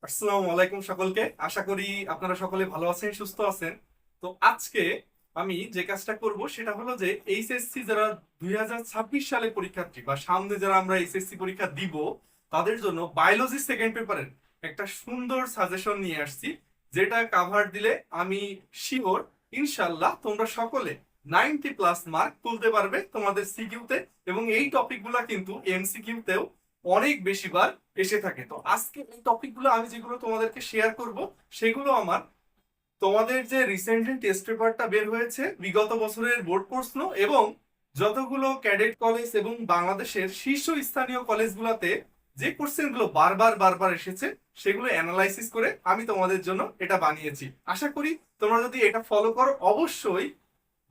আসসালামু আলাইকুম সকলকে। আশা করি আপনারা সকলে ভালো আছেন, সুস্থ আছেন। তো আজকে আমি যে কাজটা করব সেটা হলো যে এইচএসসি যারা 2026 সালে পরীক্ষার্থী বা সামনে যারা আমরা এইচএসসি পরীক্ষা দিব তাদের জন্য বায়োলজি সেকেন্ড পেপারের একটা সুন্দর সাজেশন নিয়ে আসছি, যেটা কাভার দিলে আমি শিওর ইনশাল্লাহ তোমরা সকলে 90+ মার্ক তুলতে পারবে তোমাদের সিকিউতে। এবং এই টপিকগুলা কিন্তু এমসিকিউতেও অনেক বেশি বার এসে থাকে। তো আজকে এই টপিকগুলো আমি যেগুলো তোমাদেরকে শেয়ার করব সেগুলো আমার তোমাদের যে রিসেন্টলি টেস্ট পেপারটা বের হয়েছে বিগত বছরের বোর্ড প্রশ্ন এবং যতগুলো ক্যাডেট কলেজ এবং বাংলাদেশের শীর্ষস্থানীয় কলেজগুলোতে যে কোশ্চেনগুলো বারবার বারবার এসেছে সেগুলো অ্যানালাইসিস করে আমি তোমাদের জন্য এটা বানিয়েছি। আশা করি তোমরা যদি এটা ফলো করো অবশ্যই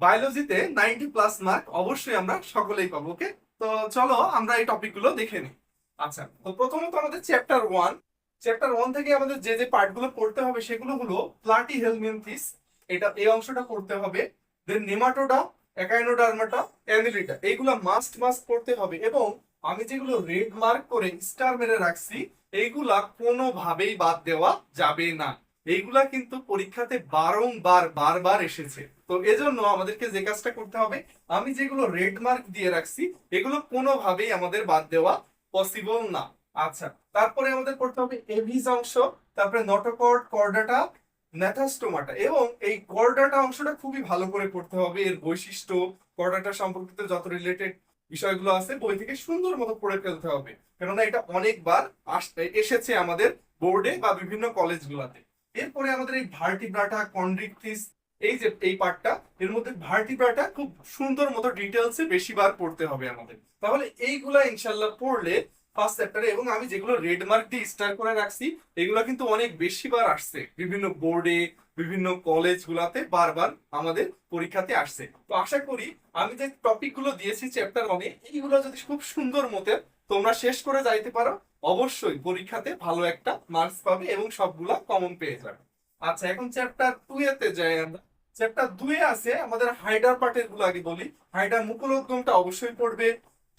বায়োলজিতে 90+ মার্ক অবশ্যই আমরা সকলেই পাবো। ওকে, তো চলো আমরা এই টপিকগুলো দেখে নিই। আচ্ছা, তো প্রথমত আমাদের চ্যাপ্টার ওয়ান থেকে আমাদের যে যে পার্টগুলো পড়তে হবে সেগুলো হলো প্লাটি হেলমিনথিস, এটা এই অংশটা পড়তে হবে। দেন নেমাটোডা, একাইনোডার্মাটা, অ্যানিলিটা, এইগুলো মাস্ট মাস্ট পড়তে হবে। এবং আমি যেগুলো রেড মার্ক করে স্টার মেরে রাখছি এইগুলা কোনোভাবেই বাদ দেওয়া যাবে না। এইগুলা কিন্তু পরীক্ষাতে বারংবার বারবার এসেছে। তো এজন্য আমাদেরকে যে কাজটা করতে হবে, আমি যেগুলো রেড মার্ক দিয়ে রাখছি এগুলো কোনোভাবেই আমাদের বাদ দেওয়া পসিবল না। আচ্ছা, তারপরে আমাদের করতে হবে এভিস অংশ, তারপরে নটোকর্ড, কর্ডাটা, ন্যাথাস্টোমাটা। এবং এই কর্ডাটা অংশটা খুবই ভালো করে পড়তে হবে, এর বৈশিষ্ট্য, কর্ডাটা সম্পর্কিত যত রিলেটেড বিষয়গুলো আছে বই থেকে সুন্দর মতো পড়ে ফেলতে হবে, কেননা এটা অনেকবার এসেছে আমাদের বোর্ডে বা বিভিন্ন কলেজগুলোতে। এরপরে আমাদের এই ভার্টিব্রাটা, কন্ড্রিকটিস, এই যে এই পার্টটা, এর মধ্যে ভার্টিব্রাটা খুব সুন্দর মতো ডিটেলসে বেশিবার পড়তে হবে আমাদের। তাহলে এইগুলা ইনশাল্লাহ পড়লে ফার্স্ট চ্যাপ্টারে, এবং আমি যেগুলো রেড মার্ক দিয়ে স্টার করে রাখছি এগুলো কিন্তু অনেক বেশিবার আসছে বিভিন্ন বোর্ডে, বিভিন্ন কলেজ গুলাতে বারবার আমাদের পরীক্ষাতে আসছে। তো আশা করি আমি যে টপিক গুলো দিয়েছি চ্যাপ্টার ওয়ানে এইগুলো যদি খুব সুন্দর মতে তোমরা শেষ করে যাইতে পারো অবশ্যই পরীক্ষাতে ভালো একটা মার্কস পাবে এবং সবগুলা কমন পেয়ে যাবে। আচ্ছা, এখন চ্যাপ্টার টু এতে যাই আমরা। চ্যাপ্টার দুয়ে আছে আমাদের হাইডার পার্টের গুলো আগে বলি। হাইডার মুকুলোদ্গমটা অবশ্যই পড়বে।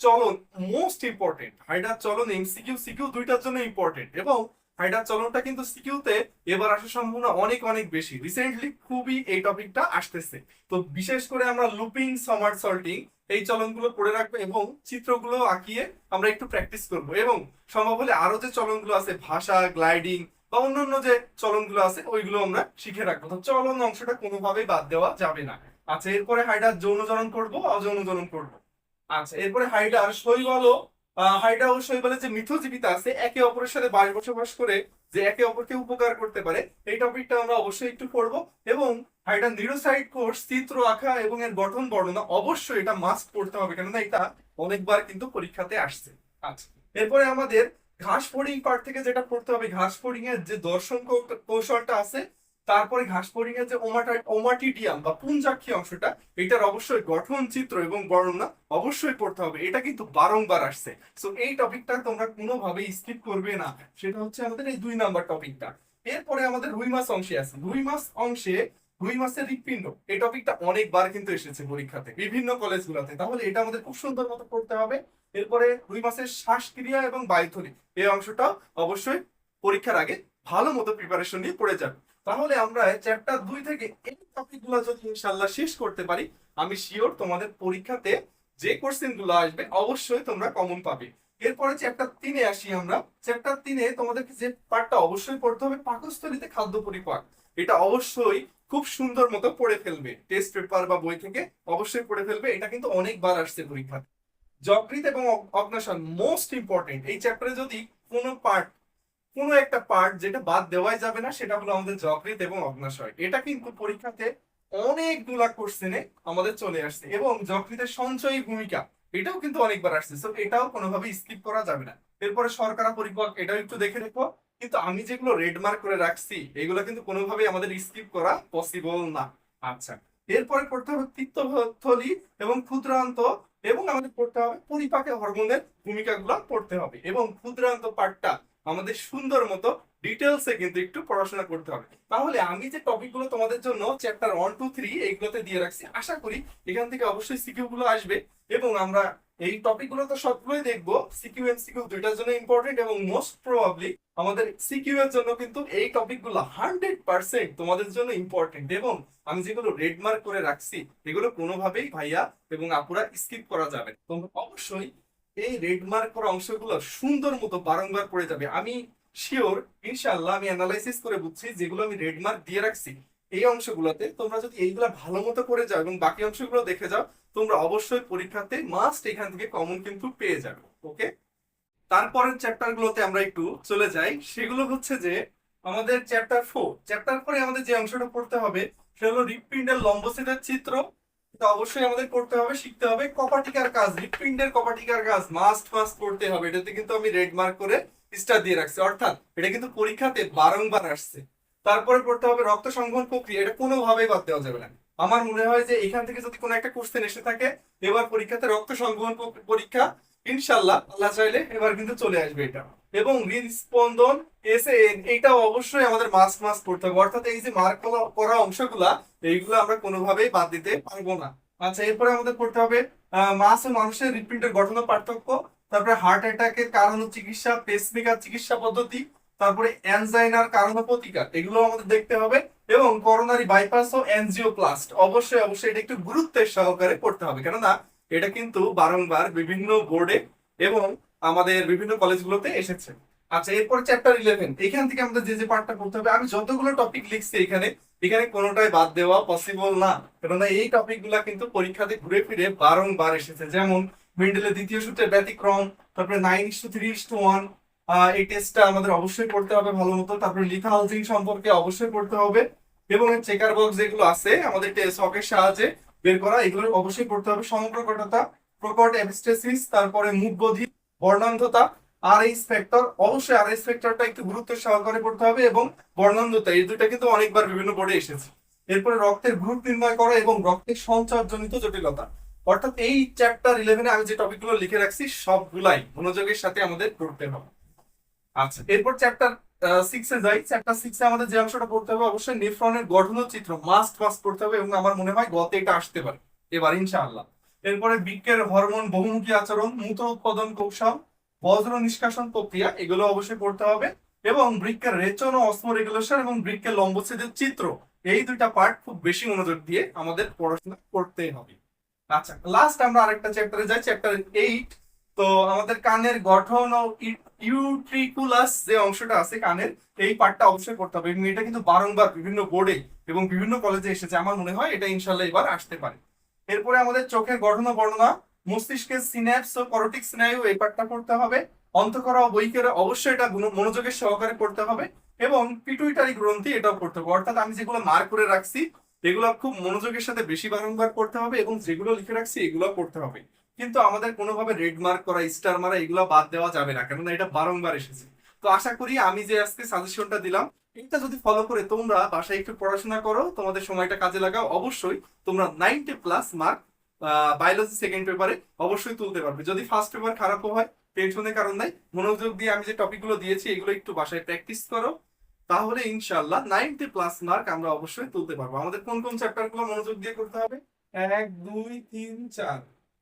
চলন মোস্ট ইম্পর্টেন্ট, হাইডার চলন এমসিকিউ সিকিউ দুইটার জন্য ইম্পর্টেন্ট। এবং হাইডার চলনটা কিন্তু সিকিউতে এবার আসার সম্ভাবনা অনেক অনেক বেশি, রিসেন্টলি খুবই এই টপিকটা আসতেছে। তো বিশেষ করে আমরা লুপিং, সমারসল্টিং এই চলনগুলো পড়ে রাখবো এবং চিত্রগুলো আঁকিয়ে আমরা একটু প্র্যাকটিস করব। এবং সম্ভব হলে আরো যে চলনগুলো আছে ভাষা, গ্লাইডিং বা অন্যান্য যে চলনগুলো আছে ওইগুলো আমরা শিখে রাখবো। তো চলন অংশটা কোনোভাবেই বাদ দেওয়া যাবে না। আচ্ছা, এরপরে হাইডার যৌন জনন করবো, অযৌন জনন করবো। আচ্ছা, এরপরে হাইডার শৈবাল ও হাইডা ও শৈবালের যে মিথজীবিতা আছে একে অপরের সাথে বসবাস করে যে একে অপরকে উপকার করতে পারে, এই টপিকটা আমরা অবশ্যই একটু পড়বো। এবং হাইডার নিউরোসাইড কোর্স, চিত্র আঁকা এবং এর গঠন বর্ণনা অবশ্যই এটা মাস্ট পড়তে হবে, কেননা এটা অনেকবার কিন্তু পরীক্ষাতে আসছে। আচ্ছা, এরপরে আমাদের ঘাস ফড়িং পার্ট থেকে যেটা পড়তে হবে, ঘাস ফড়িং এর যে দর্শন কৌশলটা আছে, তারপরে ঘাস ফড়িং এর যে ওমাটিডিয়াম বা পুঞ্জাক্ষী অংশটা, এটার অবশ্যই গঠন, চিত্র এবং বর্ণনা অবশ্যই পড়তে হবে। এটা কিন্তু বারংবার আসছে। সো এই টপিকটা তোমরা কোনোভাবেই স্কিপ করবে না, সেটা হচ্ছে আমাদের এই 2 নাম্বার টপিকটা। এরপরে আমাদের রুই মাছ অংশে আছে। রুই মাছ অংশে রুই মাছের হৃৎপিণ্ড, এই টপিকটা অনেকবার কিন্তু এসেছে পরীক্ষাতে বিভিন্ন কলেজগুলোতে, তাহলে এটা আমাদের খুব সুন্দর মতো পড়তে হবে। এরপরে রুই মাছের শ্বাসক্রিয়া এবং বায়ুথলি, এই অংশটা অবশ্যই পরীক্ষার আগে ভালো মতো প্রিপারেশন নিয়ে পড়ে যাবে। তাহলে আমরা চ্যাপ্টার 2 থেকে এই টপিকগুলো যদি ইনশাল্লাহ শেষ করতে পারি আমি শিওর তোমাদের পরীক্ষাতে যে কোশ্চেন গুলো আসবে অবশ্যই তোমরা কমন পাবে। এরপরে চ্যাপ্টার 3-এ আসি আমরা। চ্যাপ্টার 3-এ তোমাদেরকে যে পার্টটা অবশ্যই পড়তে হবে পাকস্থলীতে খাদ্য পরিপাক, এটা অবশ্যই খুব সুন্দর মতো পড়ে ফেলবে, টেস্ট পেপার বা বই থেকে অবশ্যই পড়ে ফেলবে। এটা কিন্তু অনেকবার আসছে পরীক্ষাতে। যকৃৎ এবং অগ্ন্যাশয় মোস্ট ইম্পর্টেন্ট। এই চ্যাপ্টারে যদি কোনো পার্ট, কোনো একটা পার্ট যেটা বাদ দেওয়াই যাবে না সেটা হলো আমাদের যকৃৎ এবং অগ্ন্যাশয়। এটা কিন্তু পরীক্ষাতে অনেকগুলা কোশ্চেনে আমাদের চলে আসছে। এবং যকৃতের সঞ্চয়ী ভূমিকা, এটাও কিন্তু অনেকবার আসছে, তো এটাও কোনোভাবে স্কিপ করা যাবে না। এরপরে শর্করা পরিপাক, এটাও একটু দেখে রেখো। কিন্তু আমি যেগুলো রেড মার্ক করে রাখছি এগুলো কিন্তু কোনোভাবেই আমাদের স্কিপ করা পসিবল না। আচ্ছা, এরপরে পড়তে হবে পিত্তথলি এবং ক্ষুদ্রান্ত, এবং আমাদের পড়তে হবে পরিপাকে হরমোনের ভূমিকাগুলো পড়তে হবে। এবং ক্ষুদ্রান্ত পার্টটা আমাদের সুন্দর মতো ডিটেলসে কিন্তু একটু পড়াশোনা করতে হবে। তাহলে আমি যে টপিকগুলো তোমাদের জন্য চ্যাপ্টার 1 2 3 এইগুলোতে দিয়ে রাখছি, আশা করি এখান থেকে অবশ্যই সিকিউ গুলো আসবে এবং আমরা এই টপিকগুলো তো সবগুলোই দেখবো। সিকিউ এমসিকিউ দুইটার জন্য ইম্পর্টেন্ট এবং মোস্ট প্রবাবলি আমাদের সিকিউ এর জন্য কিন্তু এই টপিকগুলো 100% তোমাদের জন্য ইম্পর্টেন্ট। এবং আমি যেগুলো রেড মার্ক করে রাখছি এগুলো কোনোভাবেই ভাইয়া এবং আপুরা স্কিপ করা যাবে না। তোমরা অবশ্যই এই রেড মার্ক করা অংশগুলো সুন্দর মতো বারংবার পড়ে যাবে। আমি শিওর, ইনশাআল্লাহ আমি অ্যানালাইসিস করে বুঝছি যেগুলো আমি রেড মার্ক দিয়ে রাখছি এই অংশগুলোতে তোমরা যদি এইগুলা ভালো মতো করে যাও এবং বাকি অংশগুলো দেখে যাও, তোমরা অবশ্যই পরীক্ষাতে মাস্ট এখান থেকে কমন কিন্তু পেয়ে যাবে। ওকে, তারপরের চ্যাপ্টার গুলোতে আমরা একটু চলে যাই। সেগুলো হচ্ছে যে আমাদের চ্যাপ্টার 4 আমাদের যে অংশটা পড়তে হবে সেটা হলো হৃৎপিণ্ডের লম্বচ্ছেদের চিত্র। এটা অবশ্যই আমাদের করতে হবে, শিখতে হবে। কপাটিকার কাজ, হৃৎপিণ্ডের কপাটিকার কাজ মাস্ট মাস্ট করতে হবে। এটাতে কিন্তু আমি রেড মার্ক করে স্টার দিয়ে রাখছি, অর্থাৎ এটা কিন্তু পরীক্ষাতে বারংবার আসছে। তারপরে পড়তে হবে রক্ত সংবহন প্রক্রিয়া, এটা কোনোভাবেই বাদ দেওয়া যাবে না। আমার মনে হয় যে এখান থেকে যদি কোনো একটা কোশ্চেন এসে থাকে এবার পরীক্ষাতে রক্ত সংবহন পরীক্ষা, ইনশাল্লাহ আল্লাহ চাইলে এবার কিন্তু চলে আসবে এটা। এবং হৃদস্পন্দন এসএন, এইটাও অবশ্যই আমাদের মাস্ট মাস্ট করতে হবে। অর্থাৎ এই যে মার্ক করা অংশগুলা এইগুলো আমরা কোনোভাবেই বাদ দিতে পারবো না। আচ্ছা, এরপরে আমাদের পড়তে হবে মাছ ও মানুষের হৃৎপিণ্ডের গঠন ও পার্থক্য, তারপরে হার্ট অ্যাটাকের কারণ ও চিকিৎসা, পেসমেকার চিকিৎসা পদ্ধতি, তারপরে অ্যানজাইনার কারণ ও প্রতিকার, এগুলো আমাদের দেখতে হবে। এবং করোনারি বাইপাস ও এনজিওপ্লাস্ট অবশ্যই অবশ্যই এটা একটু গুরুত্বের সহকারে পড়তে হবে, কেননা এটা কিন্তু বারংবার বিভিন্ন বোর্ডে এবং আমাদের বিভিন্ন কলেজগুলোতে এসেছে। আচ্ছা, এরপর চ্যাপ্টার 11, এখান থেকে আমাদের যে যে পার্টটা পড়তে হবে, আমি যতগুলো টপিক লিখছি এখানে এখানে কোনোটাই বাদ দেওয়া পসিবল না, কেননা এই টপিক গুলা কিন্তু পরীক্ষাতে ঘুরে ফিরে বারংবার এসেছে। যেমন মেন্ডেলের দ্বিতীয় সূত্রের ব্যতিক্রম, তারপরে 9:3:1, এই টেস্টটা আমাদের অবশ্যই পড়তে হবে ভালো মতো। তারপরে লিথাল জিঙ্ক সম্পর্কে অবশ্যই পড়তে হবে এবং চেকার বক্স যেগুলো আছে আমাদের শকের সাহায্যে বের করা, এগুলো অবশ্যই পড়তে হবে। সমগ্র কঠোরতা, প্রকট এপিস্টেসিস, তারপরে মুখ বধির, বর্ণান্ধতা, আর এইচ ফ্যাক্টর, অবশ্যই আর এইচ ফ্যাক্টরটা একটু গুরুত্বের সহকারে পড়তে হবে। এবং বর্ণান্ধতা, এই দুইটা কিন্তু অনেকবার বিভিন্ন বোর্ডে এসেছে। এরপরে রক্তের গ্রুপ নির্ণয় করা এবং রক্তের সঞ্চারজনিত জটিলতা। অর্থাৎ এই চ্যাপ্টার 11-এ আমি যে টপিকগুলো লিখে রাখছি সবগুলাই মনোযোগের সাথে আমাদের পড়তে হবে। আচ্ছা, এরপর চ্যাপ্টার 6-এ যাই। চ্যাপ্টার 6-এ আমাদের যে অংশটা পড়তে হবে অবশ্যই নেফ্রনের গঠন ও চিত্র মাস্ট মাস্ট পড়তে হবে এবং আমার মনে হয় গতে এটা আসতে পারে এবার ইনশাআল্লাহ। এরপরে বৃক্কের হরমোন, বহুমুখী আচরণ, মূত্র উৎপাদন কৌশল, বজ্র নিষ্কাশন প্রক্রিয়া, এগুলো অবশ্যই পড়তে হবে। এবং বৃক্কের রেচন ও অসমো রেগুলেশন এবং বৃক্কের লম্বচ্ছেদের চিত্র, এই দুইটা পার্ট খুব বেশি মনোযোগ দিয়ে আমাদের পড়াশোনা করতে হবে। আচ্ছা, লাস্ট আমরা আরেকটা চ্যাপ্টারে যাই, চ্যাপ্টার 8। তো আমাদের কানের গঠন ও ইউট্রিকুলাস যে অংশটা আছে কানের, এই পার্টটা অবশ্যই করতে হবে এবং এটা কিন্তু বারংবার বিভিন্ন বোর্ডে এবং বিভিন্ন কলেজে এসেছে। আমার মনে হয় এটা ইনশাল্লাহ এবার আসতে পারে। এরপরে আমাদের চোখের গঠন ও বর্ণনা, মস্তিষ্কের সিন্যাপস ও করটিক স্নায়ু, এই পার্টটা পড়তে হবে। অন্তঃকরা ও বৈকেরা অবশ্যই এটা মনোযোগের সহকারে পড়তে হবে। এবং পিটুইটারি গ্রন্থি, এটাও পড়তে হবে। অর্থাৎ আমি যেগুলো মার্ক করে রাখছি এগুলো খুব মনোযোগের সাথে বেশি বারংবার পড়তে হবে এবং যেগুলো লিখে রাখছি এগুলো পড়তে হবে। কিন্তু আমাদের কোনোভাবে রেড মার্ক করা, স্টার মারা এগুলো বাদ দেওয়া যাবে না, কেননা এটা বারংবার এসেছে। তো আশা করি আমি যে আজকে সাজেশনটা দিলাম এটা যদি ফলো করে তোমরা বাসায় একটু পড়াশোনা করো, তোমাদের সময়টা কাজে লাগাও, অবশ্যই তোমরা 90+ মার্ক বায়োলজি সেকেন্ড পেপারে অবশ্যই তুলতে পারবে। যদি ফার্স্ট পেপার খারাপও হয় টেনশনের কারণ নাই, মনোযোগ দিয়ে আমি যে টপিকগুলো দিয়েছি এগুলো একটু বাসায় প্র্যাকটিস করো, তাহলে ইনশাআল্লাহ 90+ মার্ক আমরা অবশ্যই তুলতে পারবো। আমাদের কোন কোন চ্যাপ্টার গুলো মনোযোগ দিয়ে করতে হবে? 1 2 3 4,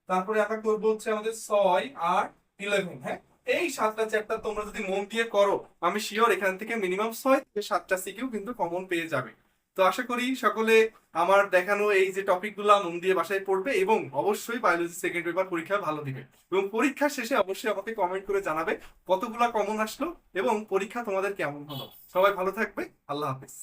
তারপরে আমরা করবো হচ্ছে আমাদের 6 8 11। হ্যাঁ, এই 7টা চ্যাপ্টার তোমরা যদি মন দিয়ে করো আমি শিওর এখান থেকে মিনিমাম 6 থেকে 7টা সিকিউ কিন্তু কমন পেয়ে যাবে। তো আশা করি সকলে আমার দেখানো এই যে টপিকগুলো মন দিয়ে বাসায় পড়বে এবং অবশ্যই বায়োলজি সেকেন্ড পেপার পরীক্ষা ভালো দিবে এবং পরীক্ষা শেষে অবশ্যই আমাকে কমেন্ট করে জানাবে কতগুলা কমন আসলো এবং পরীক্ষা তোমাদের কেমন হলো। সবাই ভালো থাকবে, আল্লাহ হাফেজ।